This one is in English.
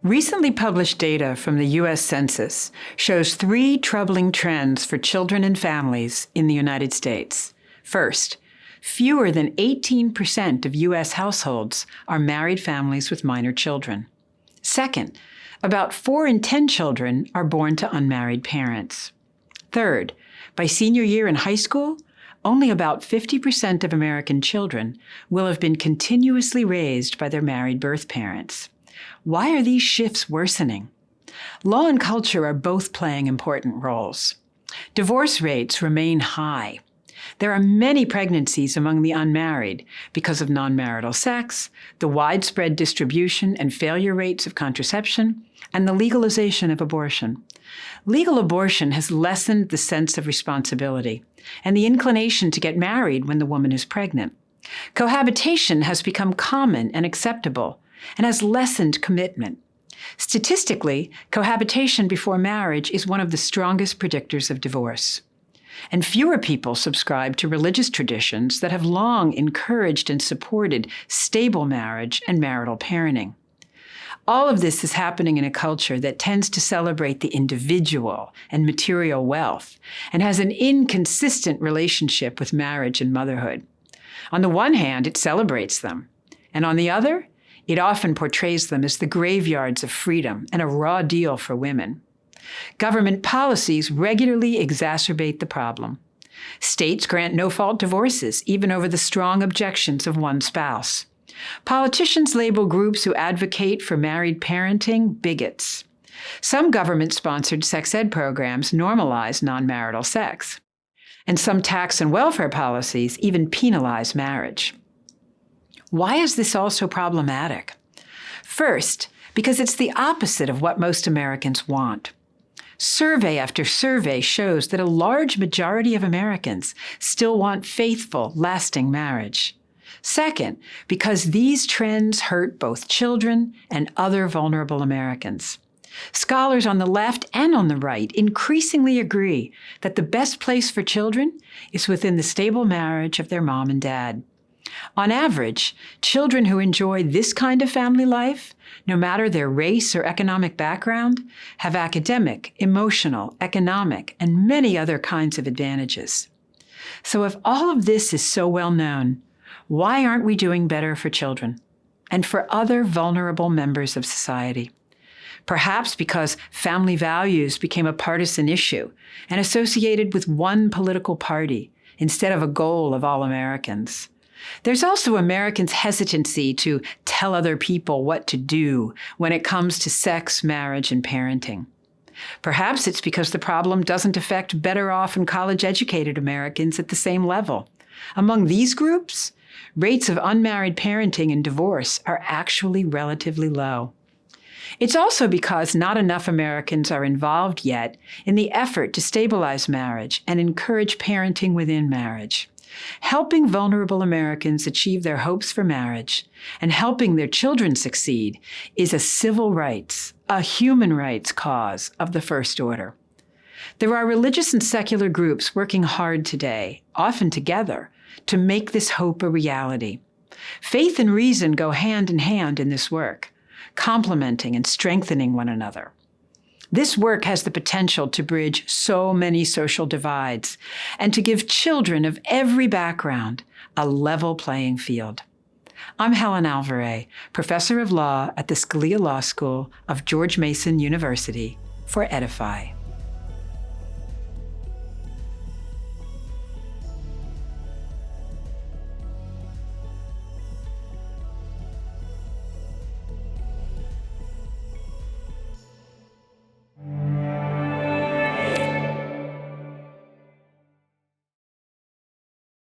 Recently published data from the U.S. Census shows three troubling trends for children and families in the United States. First, fewer than 18% of U.S. households are married families with minor children. Second, about 4 in 10 children are born to unmarried parents. Third, by senior year in high school, only about 50% of American children will have been continuously raised by their married birth parents. Why are these shifts worsening? Law and culture are both playing important roles. Divorce rates remain high. There are many pregnancies among the unmarried because of non-marital sex, the widespread distribution and failure rates of contraception, and the legalization of abortion. Legal abortion has lessened the sense of responsibility and the inclination to get married when the woman is pregnant. Cohabitation has become common and acceptable and has lessened commitment. Statistically, cohabitation before marriage is one of the strongest predictors of divorce. And fewer people subscribe to religious traditions that have long encouraged and supported stable marriage and marital parenting. All of this is happening in a culture that tends to celebrate the individual and material wealth and has an inconsistent relationship with marriage and motherhood. On the one hand, it celebrates them, and on the other, it often portrays them as the graveyards of freedom and a raw deal for women. Government policies regularly exacerbate the problem. States grant no-fault divorces, even over the strong objections of one spouse. Politicians label groups who advocate for married parenting bigots. Some government-sponsored sex ed programs normalize non-marital sex. And some tax and welfare policies even penalize marriage. Why is this all so problematic? First, because it's the opposite of what most Americans want. Survey after survey shows that a large majority of Americans still want faithful, lasting marriage. Second, because these trends hurt both children and other vulnerable Americans. Scholars on the left and on the right increasingly agree that the best place for children is within the stable marriage of their mom and dad. On average, children who enjoy this kind of family life, no matter their race or economic background, have academic, emotional, economic, and many other kinds of advantages. So if all of this is so well known, why aren't we doing better for children and for other vulnerable members of society? Perhaps because family values became a partisan issue and associated with one political party instead of a goal of all Americans. There's also Americans' hesitancy to tell other people what to do when it comes to sex, marriage, and parenting. Perhaps it's because the problem doesn't affect better off and college-educated Americans at the same level. Among these groups, rates of unmarried parenting and divorce are actually relatively low. It's also because not enough Americans are involved yet in the effort to stabilize marriage and encourage parenting within marriage. Helping vulnerable Americans achieve their hopes for marriage and helping their children succeed is a civil rights, a human rights cause of the first order. There are religious and secular groups working hard today, often together, to make this hope a reality. Faith and reason go hand in hand in this work, complementing and strengthening one another. This work has the potential to bridge so many social divides and to give children of every background a level playing field. I'm Helen Alvare, professor of law at the Scalia Law School of George Mason University, for Edify.